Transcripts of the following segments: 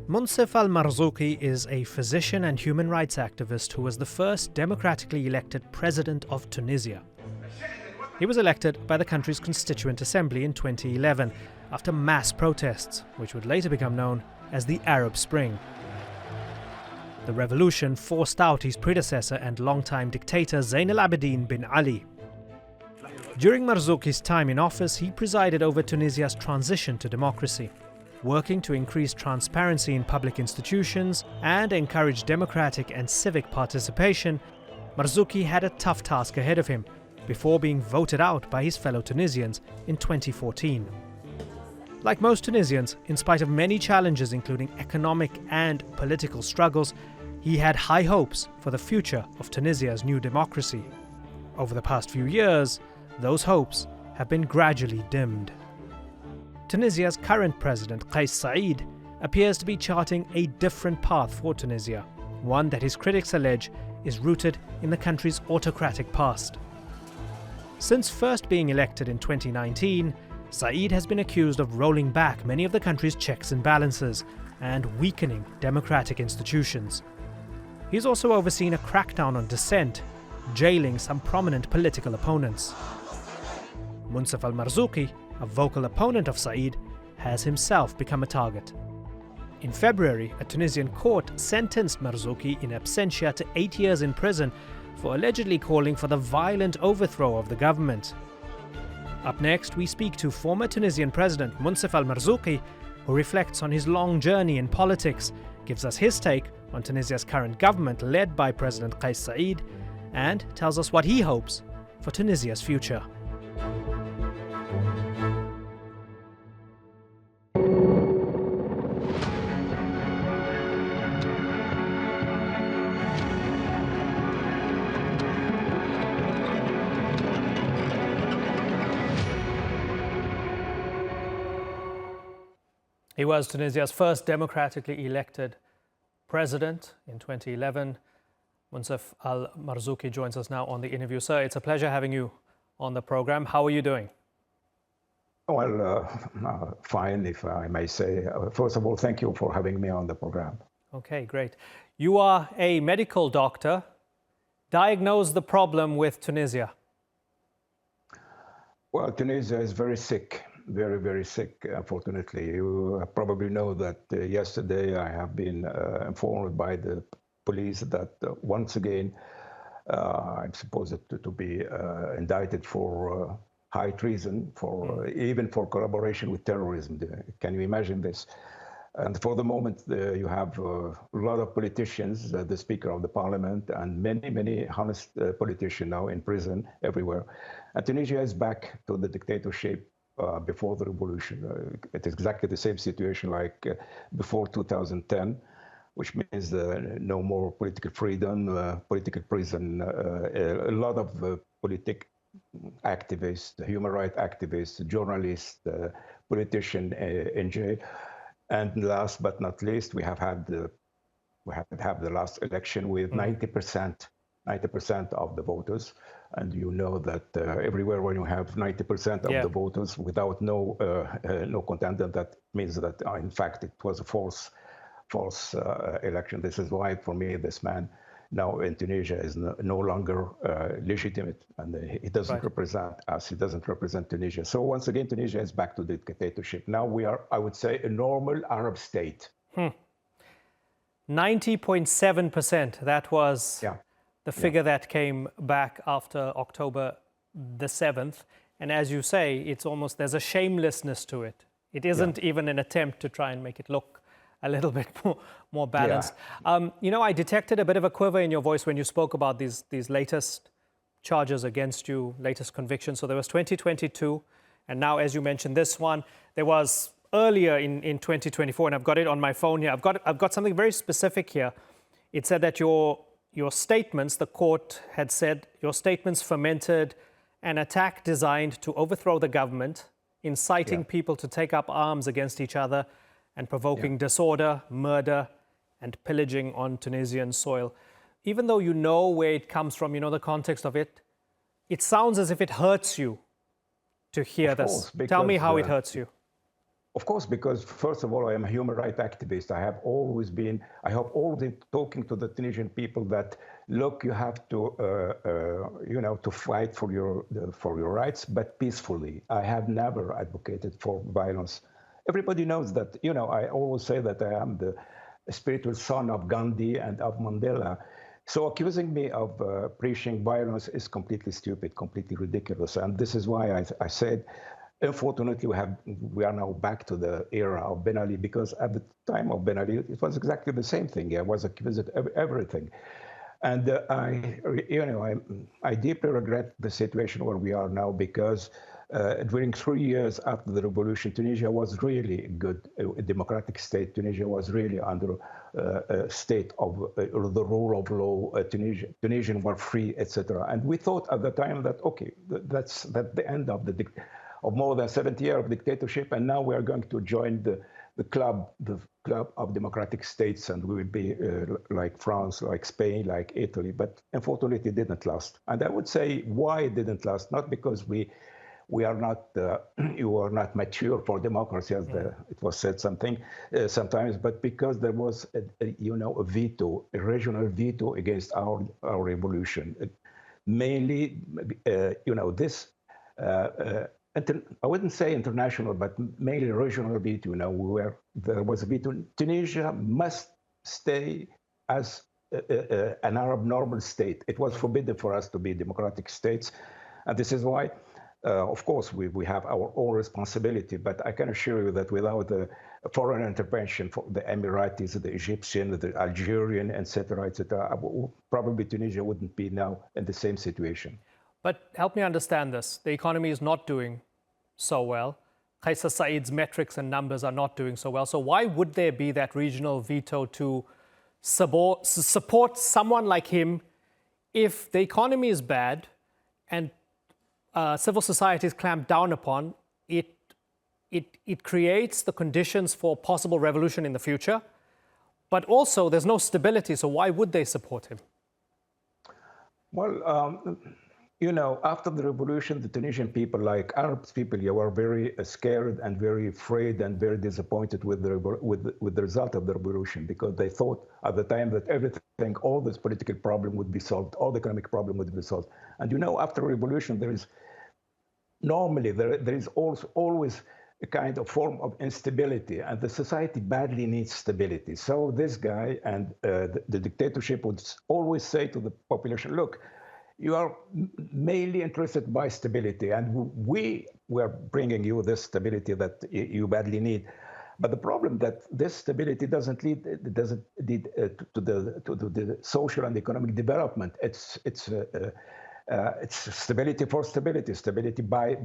Moncef Marzouki is a physician and human rights activist who was the first democratically elected president of Tunisia. He was elected by the country's Constituent Assembly in 2011 after mass protests, which would later become known as the Arab Spring. The revolution forced out his predecessor and longtime dictator Zain al-Abidine bin Ali. During Marzouki's time in office, he presided over Tunisia's transition to democracy, working to increase transparency in public institutions and encourage democratic and civic participation. Marzouki had a tough task ahead of him before being voted out by his fellow Tunisians in 2014. Like most Tunisians, in spite of many challenges including economic and political struggles, he had high hopes for the future of Tunisia's new democracy. Over the past few years, those hopes have been gradually dimmed. Tunisia's current president, Kais Saied, appears to be charting a different path for Tunisia, one that his critics allege is rooted in the country's autocratic past. Since first being elected in 2019, Saied has been accused of rolling back many of the country's checks and balances and weakening democratic institutions. He's also overseen a crackdown on dissent, jailing some prominent political opponents. Moncef Marzouki, a vocal opponent of Saied, has himself become a target. In February, a Tunisian court sentenced Marzouki in absentia to 8 years in prison for allegedly calling for the violent overthrow of the government. Up next, we speak to former Tunisian President Moncef Marzouki, who reflects on his long journey in politics, gives us his take on Tunisia's current government led by President Kais Saied, and tells us what he hopes for Tunisia's future. He was Tunisia's first democratically elected president in 2011. Moncef Marzouki joins us now on the interview. Sir, it's a pleasure having you on the program. How are you doing? Well, fine, if I may say. First of all, thank you for having me on the program. Okay, great. You are a medical doctor. Diagnose the problem with Tunisia. Well, Tunisia is very sick. Very, very sick, unfortunately. You probably know that yesterday I have been informed by the police that once again I'm supposed to be indicted for high treason, even for collaboration with terrorism. Can you imagine this? And for the moment, you have a lot of politicians, the Speaker of the Parliament, and many, many honest politicians now in prison everywhere. And Tunisia is back to the dictatorship before the revolution. It is exactly the same situation like before 2010, which means no more political freedom, political prison, a lot of political activists, human rights activists, journalists, politicians in jail. And last but not least, we have had the last election with 90% of the voters. And you know that everywhere when you have 90% of the voters without no contender, that means that in fact it was a false election. This is why for me this man now in Tunisia is no longer legitimate, and he doesn't represent us. He doesn't represent Tunisia. So once again, Tunisia is back to the dictatorship. Now we are, I would say, a normal Arab state. 90.7%. That was the figure that came back after October the 7th. And as you say, it's almost, there's a shamelessness to it. It isn't even an attempt to try and make it look a little bit more balanced. You know, I detected a bit of a quiver in your voice when you spoke about these latest charges against you, latest convictions. So there was 2022, and now, as you mentioned, this one. There was earlier in 2024, and I've got it on my phone here. I've got something very specific here. It said that your statements, the court had said, your statements fomented an attack designed to overthrow the government, inciting people to take up arms against each other and provoking disorder, murder, and pillaging on Tunisian soil. Even though you know where it comes from, you know the context of it, it sounds as if it hurts you to hear this. Tell me how it hurts you. Of course, because first of all, I am a human rights activist. I have always been, I have always talking to the Tunisian people that, look, you have to, to fight for your rights, but peacefully. I have never advocated for violence. Everybody knows that, I always say that I am the spiritual son of Gandhi and of Mandela. So accusing me of preaching violence is completely stupid, completely ridiculous. And this is why I said, unfortunately, we are now back to the era of Ben Ali, because at the time of Ben Ali, it was exactly the same thing. I was accused of everything. And I deeply regret the situation where we are now, because during 3 years after the revolution, Tunisia was really a good democratic state. Tunisia was really under a state of the rule of law. Tunisians were free, etc. And we thought at the time that, okay, that's the end of of more than 70 years of dictatorship, and now we are going to join the club of democratic states, and we will be like France, like Spain, like Italy. But unfortunately, it didn't last. And I would say why it didn't last, not because we are not you are not mature for democracy, as it was said sometimes, but because there was a veto, a regional veto against our revolution, mainly this. I wouldn't say international, but mainly regional veto, where there was a veto. Tunisia must stay as an Arab normal state. It was forbidden for us to be democratic states. And this is why, of course, we have our own responsibility, but I can assure you that without a foreign intervention for the Emiratis, the Egyptian, the Algerian, etc., probably Tunisia wouldn't be now in the same situation. But help me understand this. The economy is not doing so well. Kais Saied's metrics and numbers are not doing so well. So why would there be that regional veto to support someone like him if the economy is bad and civil society is clamped down upon? It creates the conditions for possible revolution in the future, but also there's no stability. So why would they support him? Well, after the revolution, the Tunisian people, like Arab people, were very scared and very afraid and very disappointed with the result of the revolution, because they thought at the time that everything, all this political problem would be solved, all the economic problem would be solved. And after revolution, there is also always a kind of form of instability, and the society badly needs stability. So this guy and the dictatorship would always say to the population, look, you are mainly interested by stability, and we were bringing you this stability that you badly need. But the problem that this stability doesn't lead to the social and economic development. It's stability for stability, stability by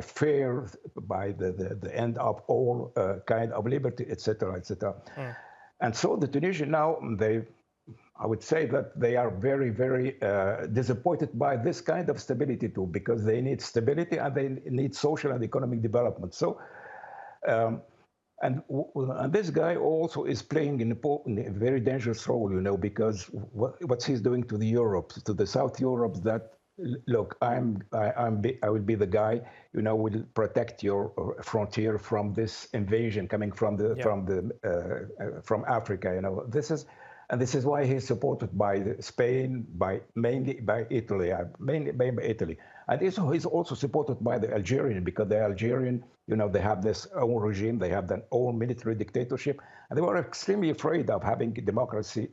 fear, by the end of all kind of liberty, etc., etc. And so the Tunisian now, I would say that they are very, very disappointed by this kind of stability too, because they need stability and they need social and economic development. So, and this guy also is playing a very dangerous role, because what he's doing to the Europe, to the South Europe, that look, I will be the guy, will protect your frontier from this invasion coming from from Africa. This is why he's supported by Spain, mainly by Italy, and he's also supported by the Algerian, because the Algerian, they have this own regime, they have their own military dictatorship, and they were extremely afraid of having democracy,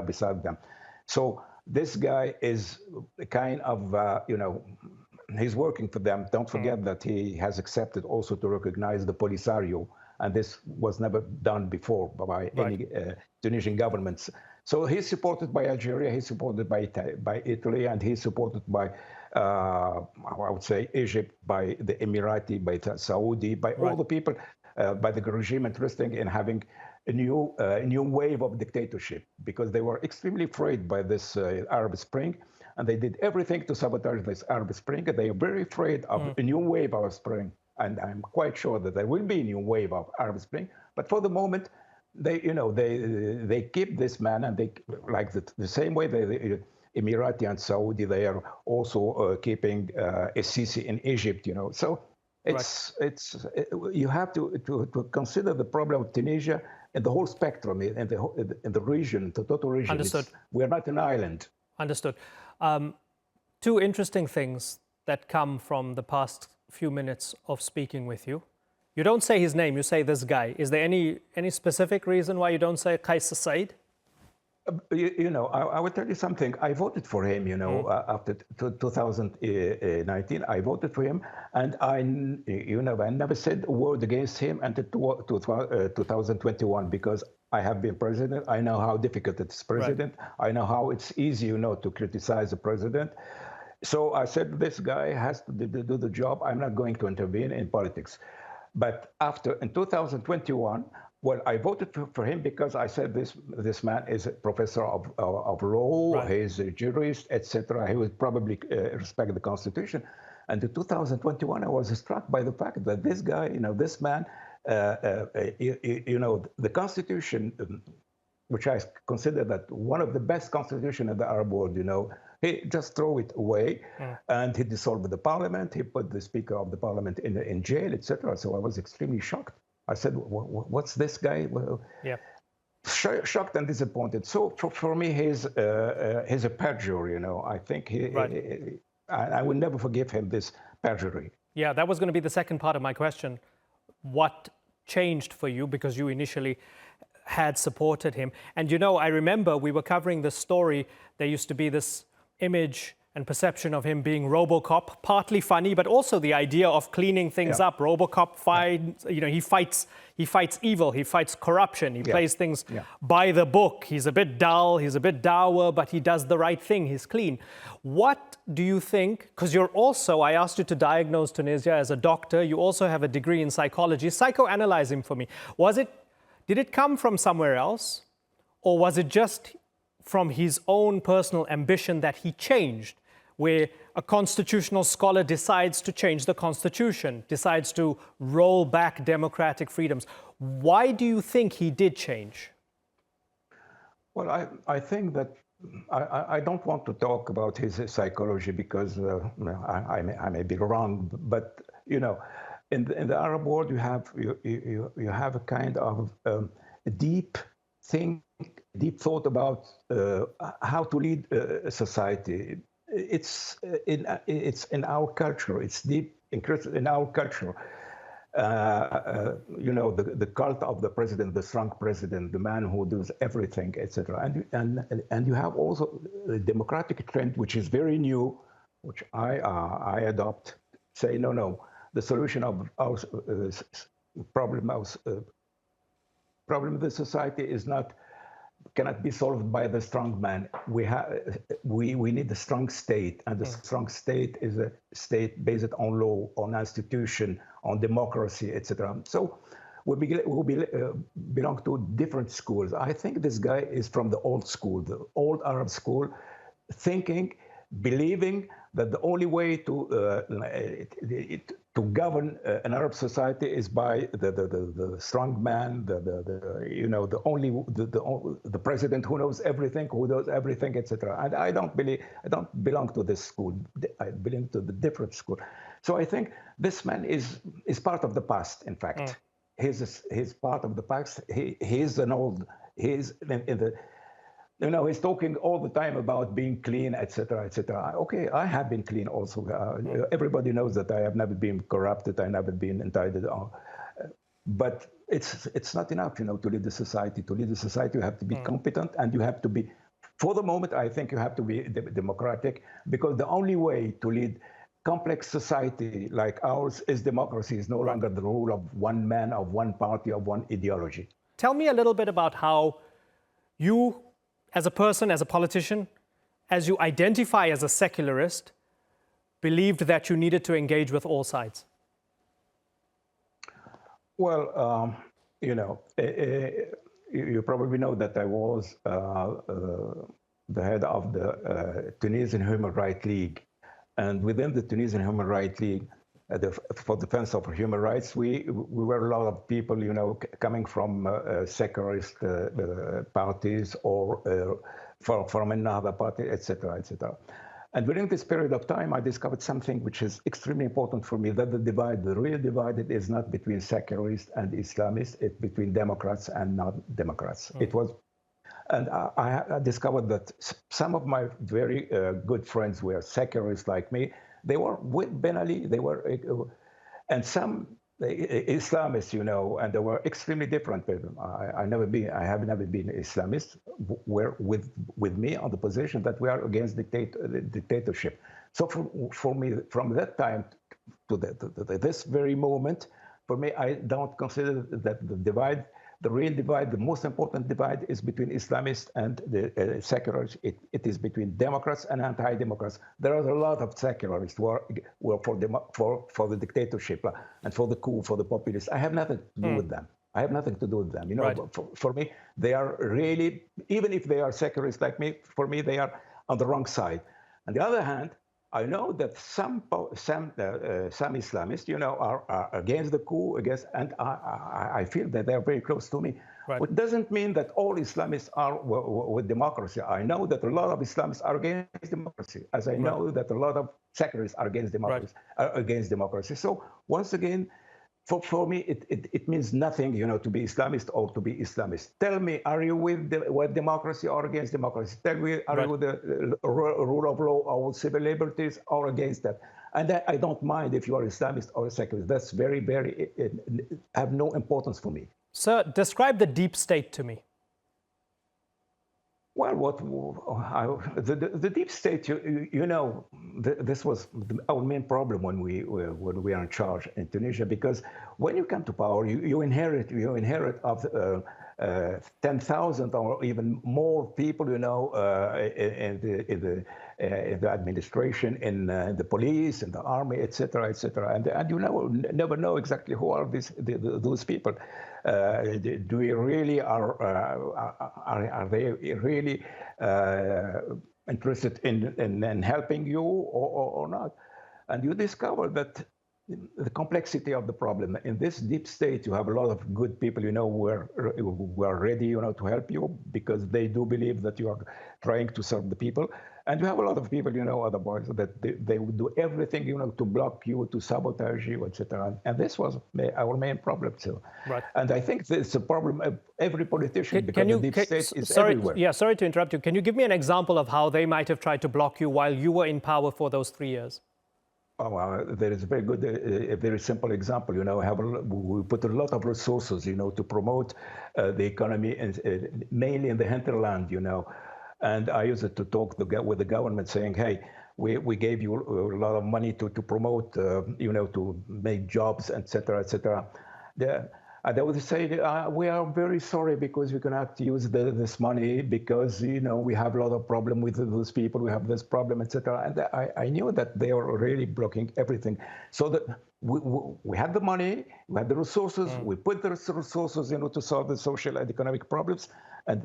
beside them. So this guy is a kind of, he's working for them. Don't forget that he has accepted also to recognize the Polisario, and this was never done before by any Tunisian governments. So he's supported by Algeria, he's supported by Italy, and he's supported by, I would say, Egypt, by the Emirati, by Saudi, by all the people, by the regime interested in having a new wave of dictatorship, because they were extremely afraid by this Arab Spring, and they did everything to sabotage this Arab Spring. They are very afraid of a new wave of spring. And I'm quite sure that there will be a new wave of Arab Spring. But for the moment, they keep this man, and they like the same way the Emirati and Saudi, they are also keeping Sisi in Egypt. So You have to consider the problem of Tunisia and the whole spectrum in the region, the total region. Understood. We're not an island. Understood. Two interesting things that come from the past few minutes of speaking with you. You don't say his name, you say this guy. Is there any specific reason why you don't say Kais Saied? I will tell you something. I voted for him, after 2019. I voted for him, and I never said a word against him until 2021, because I have been president. I know how difficult it is, president. Right. I know how it's easy, to criticize the president. So I said, this guy has to do the job. I'm not going to intervene in politics. But in 2021, well, I voted for him because I said this man is a professor of law, right. He's a jurist, etc. He would probably respect the Constitution. And in 2021, I was struck by the fact that this guy, this man, the Constitution, which I consider that one of the best constitutions in the Arab world, he just threw it away, and he dissolved the parliament. He put the Speaker of the Parliament in jail, etc. So I was extremely shocked. I said, what's this guy? Well, yeah. Shocked and disappointed. So for me, he's a perjurer, I think I will never forgive him this perjury. Yeah, that was going to be the second part of my question. What changed for you, because you initially had supported him? And I remember we were covering this story. There used to be this image and perception of him being RoboCop, partly funny, but also the idea of cleaning things up. RoboCop he fights evil, he fights corruption, he plays things by the book. He's a bit dull, he's a bit dour, but he does the right thing, he's clean. What do you think, because you're also, I asked you to diagnose Tunisia as a doctor, you also have a degree in psychology. Psychoanalyze him for me. Did it come from somewhere else, or was it just from his own personal ambition that he changed, where a constitutional scholar decides to change the constitution, decides to roll back democratic freedoms? Why do you think he did change? Well, I think that I don't want to talk about his psychology because I may be wrong, but in the Arab world you have a kind of deep thought about how to lead a society. It's in our culture. It's deep incrusted in our culture. The cult of the president, the strong president, the man who does everything, etc. And you have also the democratic trend, which is very new, which I adopt. Say no. The solution of our problem of the society cannot be solved by the strong man. We need a strong state, and the strong state is a state based on law, on institution, on democracy, etc. So we belong to different schools. I think this guy is from the old school, the old Arab school, thinking, believing that the only way to govern an Arab society is by the strong man, the president who knows everything, who does everything, etc. And I don't belong to this school. I belong to the different school. So I think this man is part of the past. In fact, he's part of the past. He's he's talking all the time about being clean, etc., etc. Okay, I have been clean also. Everybody knows that I have never been corrupted. I never been indicted. But it's not enough, to lead the society. To lead the society, you have to be competent, and you have to be. For the moment, I think you have to be democratic, because the only way to lead complex society like ours is democracy. Is no longer the rule of one man, of one party, of one ideology. Tell me a little bit about how you, as a person, as a politician, as you identify as a secularist, believed that you needed to engage with all sides? Well, you probably know that I was the head of the Tunisian Human Rights League. And within the Tunisian Human Rights League, for defense of human rights, we were a lot of people, coming from secularist parties or from another party, etc., etc. And during this period of time, I discovered something which is extremely important for me, that the real divide is not between secularists and Islamists, it's between Democrats and non-Democrats. It was, and I discovered that some of my very good friends were secularists like me. They were with Ben Ali, they were, and some Islamists, and they were extremely different people. I have never been Islamist. Were with me on the position that we are against dictatorship. So for me, from that time to this very moment, for me, I don't consider that the divide, the real divide, the most important divide, is between Islamists and the secularists. It is between Democrats and anti-democrats. There are a lot of secularists who are for the dictatorship and for the coup, for the populists. I have nothing to do with them. I have nothing to do with them. Right. For me, they are really, even if they are secularists like me, for me, they are on the wrong side. On the other hand, I know that some Islamists, are against the coup, and I feel that they are very close to me. Right. It doesn't mean that all Islamists are with democracy. I know that a lot of Islamists are against democracy, as I know that a lot of secularists are against democracy. So once again, for me, it means nothing, to be Islamist or to be Islamist. Tell me, are you with democracy or against democracy? Tell me, are you with the rule of law or civil liberties or against that? And I don't mind if you are Islamist or secularist. That's very, very, have no importance for me. Sir, describe the deep state to me. Well, the deep state, this was our main problem when we are in charge in Tunisia, because when you come to power, you inherit of 10,000 or even more people, in the administration, in the police, in the army, etc., etc. And you never know exactly who are those people. Do we really are they really interested in helping you or not? And you discover that the complexity of the problem in this deep state, you have a lot of good people, who are ready, to help you, because they do believe that you are trying to serve the people. And you have a lot of people, otherwise, that they would do everything, to block you, to sabotage you, etc. And this was our main problem too. Right. And I think it's a problem of every politician, because the deep state is everywhere. Yeah, sorry to interrupt you. Can you give me an example of how they might have tried to block you while you were in power for those 3 years? Oh, well, there is a very good, a very simple example. We put a lot of resources, to promote the economy, and mainly in the hinterland, And I used to talk with the government, saying, "Hey, we gave you a lot of money to promote, to make jobs, etc., etc." And they would say, "We are very sorry because we cannot use this money because we have a lot of problem with those people. We have this problem, etc." And I knew that they were really blocking everything. So that we had the money, we had the resources, we put the resources, to solve the social and economic problems. And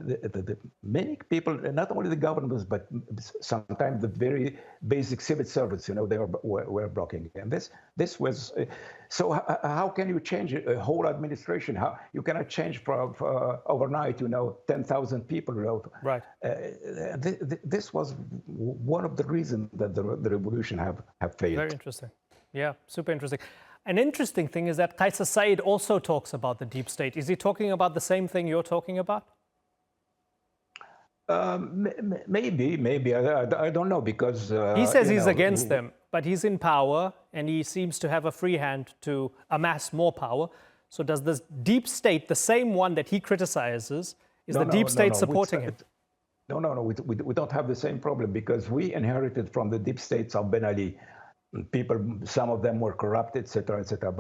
the many people, not only the governments, but sometimes the very basic civil servants, they were blocking. And this was, so how can you change a whole administration? How you cannot change overnight, 10,000 people. Right. This was one of the reasons that the revolution have failed. Very interesting. Yeah, super interesting. An interesting thing is that Kais Saied also talks about the deep state. Is he talking about the same thing you're talking about? Maybe. I don't know, because he says he's against them, but he's in power and he seems to have a free hand to amass more power. So does this deep state, the same one that he criticizes, is the deep state supporting him? No. We don't have the same problem, because we inherited from the deep states of Ben Ali. People, some of them were corrupt, etc., etc.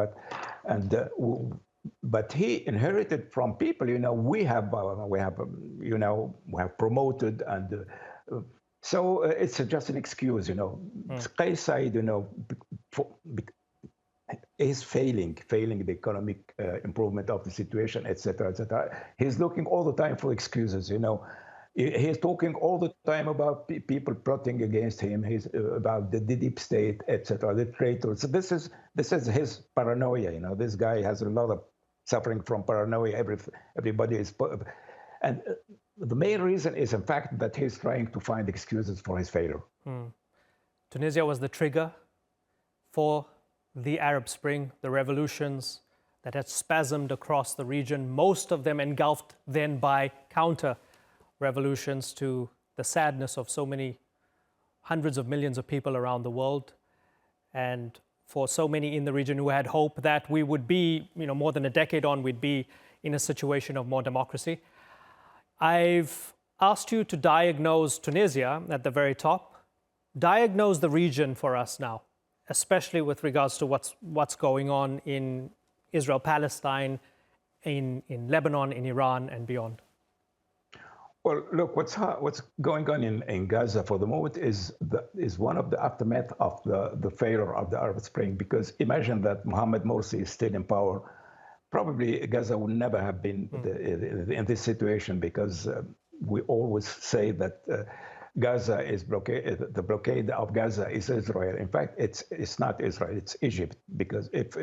But he inherited from people, we have promoted, and so it's just an excuse, Kais Saied, is failing the economic improvement of the situation, etc., etc. He's looking all the time for excuses, He's talking all the time about people plotting against him. He's about the deep state, etc., the traitors. So this is his paranoia. This guy has a lot of suffering from paranoia. Everybody is, and the main reason is, in fact, that he's trying to find excuses for his failure. Tunisia was the trigger for the Arab Spring, the revolutions that had spasmed across the region, most of them engulfed then by counter-revolutions, to the sadness of so many hundreds of millions of people around the world, and for so many in the region who had hope that we would be, more than a decade on, we'd be in a situation of more democracy. I've asked you to diagnose Tunisia at the very top. Diagnose the region for us now, especially with regards to what's going on in Israel-Palestine, in Lebanon, in Iran, and beyond. Well, look, what's going on in Gaza for the moment is one of the aftermath of the failure of the Arab Spring. Because imagine that Mohamed Morsi is still in power. Probably Gaza would never have been in this situation, because we always say that Gaza is blockaded. The blockade of Gaza is Israel. In fact, it's not Israel, it's Egypt. Because if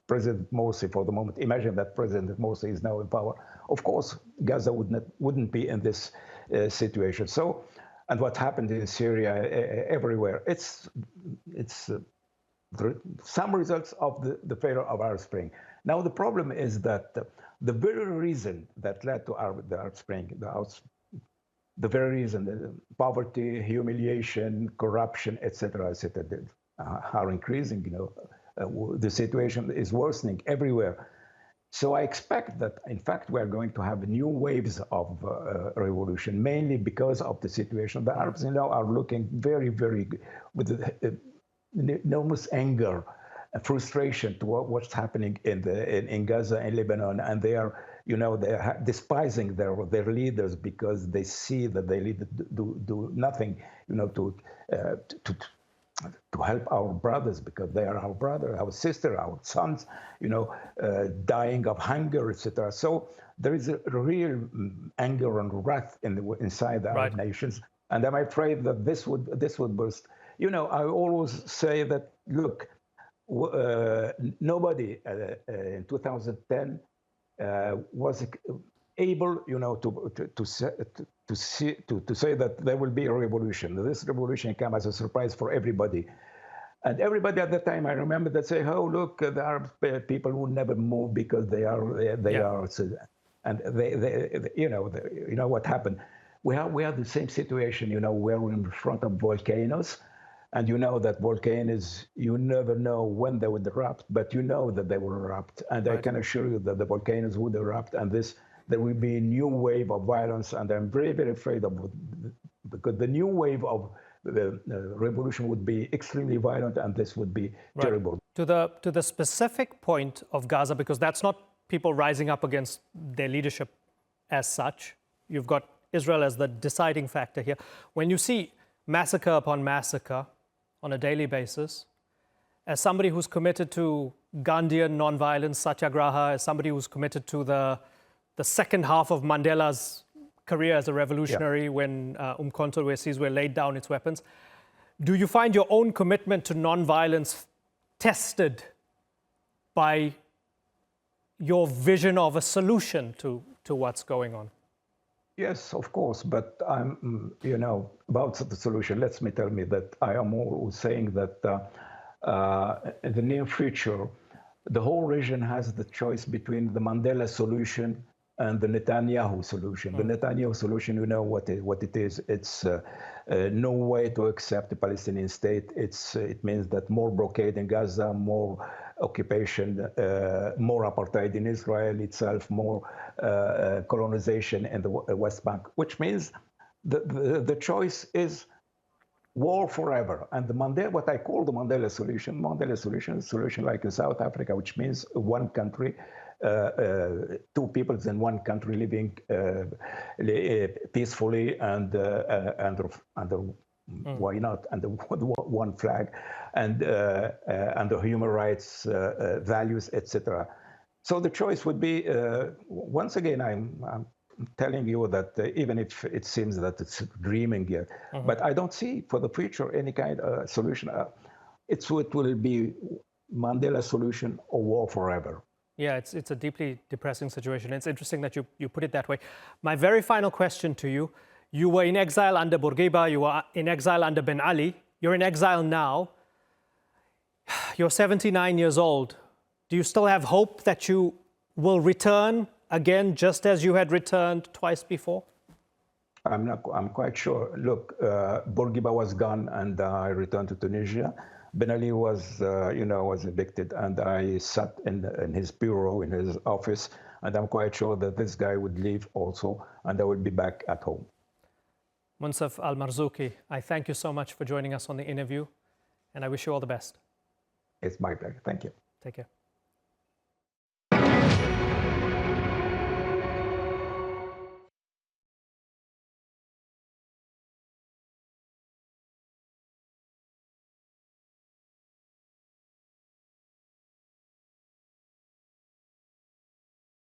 President Morsi, for the moment, imagine that President Morsi is now in power. Of course, Gaza wouldn't be in this situation. So, and what happened in Syria, everywhere, it's some results of the failure of Arab Spring. Now, the problem is that the very reason that led to the Arab Spring, the very reason, poverty, humiliation, corruption, etc., are increasing. The situation is worsening everywhere. So I expect that, in fact, we are going to have new waves of revolution, mainly because of the situation. The Arabs now are looking very, very, with enormous anger and frustration to what's happening in Gaza and Lebanon, and they are, they are despising their leaders, because they see that they do nothing, to help our brothers, because they are our brother, our sister, our sons, dying of hunger, etc. So there is a real anger and wrath inside the Arab nations, and I'm afraid that this would burst. I always say that, look, nobody in 2010 was able, to say that there will be a revolution. This revolution came as a surprise for everybody. And everybody at the time, I remember, that say, "Oh, look, the Arab people will never move because they are." And what happened? We have the same situation. We're in front of volcanoes, and that volcanoes, you never know when they would erupt, but that they will erupt. And I can assure you that the volcanoes would erupt, and there will be a new wave of violence, and I'm very, very afraid of it, because the new wave of the revolution would be extremely violent, and this would be terrible. To the specific point of Gaza, because that's not people rising up against their leadership as such. You've got Israel as the deciding factor here. When you see massacre upon massacre on a daily basis, as somebody who's committed to Gandhian nonviolence, satyagraha, as somebody who's committed to the second half of Mandela's career as a revolutionary, when Umkhonto we Sizwe laid down its weapons, do you find your own commitment to nonviolence tested by your vision of a solution to what's going on? Yes, of course, but I'm, about the solution, let me tell me that I am always saying that in the near future, the whole region has the choice between the Mandela solution and the Netanyahu solution. The Netanyahu solution, what it is. It's no way to accept the Palestinian state. It means that more blockade in Gaza, more occupation, more apartheid in Israel itself, more colonization in the West Bank, which means the choice is war forever. And what I call the Mandela solution is a solution like in South Africa, which means one country, two peoples in one country living peacefully and under why not, under one flag, and under human rights values, etc. So the choice would be, once again, I'm telling you that even if it seems that it's dreaming here, but I don't see for the future any kind of solution. It will be Mandela solution or war forever. Yeah, it's a deeply depressing situation. It's interesting that you put it that way. My very final question to you: you were in exile under Bourguiba, you were in exile under Ben Ali. You're in exile now. You're 79 years old. Do you still have hope that you will return again, just as you had returned twice before? I'm quite sure. Look, Bourguiba was gone, and I returned to Tunisia. Ben Ali was, was evicted, and I sat in his bureau, in his office, and I'm quite sure that this guy would leave also, and I would be back at home. Moncef Marzouki, I thank you so much for joining us on the interview, and I wish you all the best. It's my pleasure. Thank you. Take care.